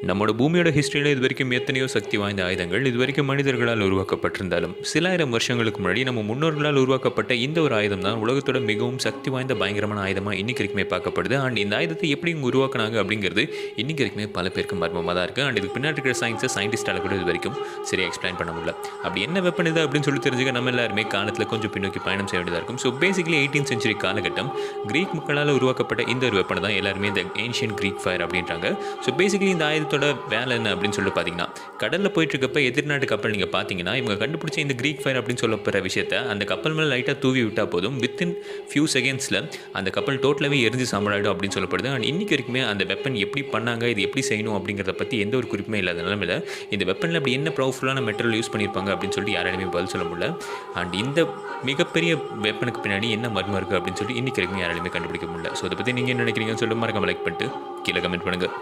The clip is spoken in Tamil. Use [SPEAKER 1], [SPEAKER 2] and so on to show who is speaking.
[SPEAKER 1] நம்மோட பூமியோட ஹிஸ்ட்ரியில் இது வரைக்கும் எத்தனையோ சக்தி வாய்ந்த ஆயுதங்கள் இது வரைக்கும் மனிதர்களால் உருவாக்கப்பட்டிருந்தாலும் சில ஆயிரம் வருஷங்களுக்கு முன்னாடி நம்ம முன்னோர்களால் உருவாக்கப்பட்ட இந்த ஒரு ஆயுதம் தான் உலகத்தோட மிகவும் சக்தி வாய்ந்த பயங்கரமான ஆயுதமாக இன்னைக்கு வரைக்குமே பார்க்கப்படுது. அண்ட் இந்த ஆயுதத்தை எப்படி இவங்க உருவாக்குனாங்க அப்படிங்கிறது இன்னைக்கு வரைக்குமே பல பேருக்கு மர்மமாக தான் இருக்குது. அண்ட் இதுக்கு பின்னாடி இருக்கிற சயின்ஸை சயின்டிஸ்டால் கூட இது வரைக்கும் சரியாக எக்ஸ்பிளைன் பண்ண முடியல. அப்படி என்ன வெப்பன் இது அப்படின்னு சொல்லி தெரிஞ்சுக்க நம்ம எல்லாருமே காலத்தில் கொஞ்சம் பின்னோக்கி பயணம் செய்ய வேண்டியதாக இருக்கும். ஸோ பேசிக்கலி 18th சென்ச்சுரி காலகட்டம் கிரீக் மக்களால் உருவாக்கப்பட்ட இந்த ஒரு வெப்பனை தான் எல்லாருமே இந்த ஏன்ஷியன் கிரீக் ஃபயர் அப்படின்றாங்க. ஸோ பேசிக்கலி இந்த ஆயுதத்தோட வேலை என்ன அப்படின்னு சொல்லிட்டு பார்த்தீங்கன்னா, கடலில் போயிட்டு இருக்கப்ப எதிர்நாட்டு கப்பல் நீங்கள் பார்த்தீங்கன்னா இவங்க கண்டுபிடிச்ச இந்த கிரீக் ஃபயர் அப்படின்னு சொல்லப்படுற விஷயத்தை அந்த கப்பல் மேலே லைட்டாக தூவி விட்டால் போதும், வித்தின் ஃபியூ செகண்ட்ஸில் அந்த கப்பல் டோட்டலாகவே எரிஞ்சு சாம்பலாயிடும் அப்படின்னு சொல்லப்படுது. அண்ட் இன்னைக்கு வரைக்குமே அந்த வெப்பன் எப்படி பண்ணாங்க, இது எப்படி செய்யணும் அப்படிங்கிறத பற்றி எந்த ஒரு குறிப்புமே இல்லாத நிலமையில் இந்த வெப்பனில் அப்படி என்ன பவர்ஃபுல்லான மெட்டீரியல் யூஸ் பண்ணியிருப்பாங்க அப்படின்னு சொல்லிட்டு யாராலுமே பதில் சொல்ல முடியல. அண்ட் இந்த மிகப்பெரிய வெப்பனுக்கு பின்னாடி என்ன மர்மம் இருக்குது அப்படின்னு சொல்லிட்டு இன்னைக்கு வரைக்கும் யாராலுமே கண்டுபிடிக்க முடியல. ஸோ அதை பற்றி நீங்கள் என்ன நினைக்கிறீங்கன்னு சொல்லிட்டு மறக்காம லைக் பண்ணிட்டு கீழே கமெண்ட் பண்ணுங்கள்.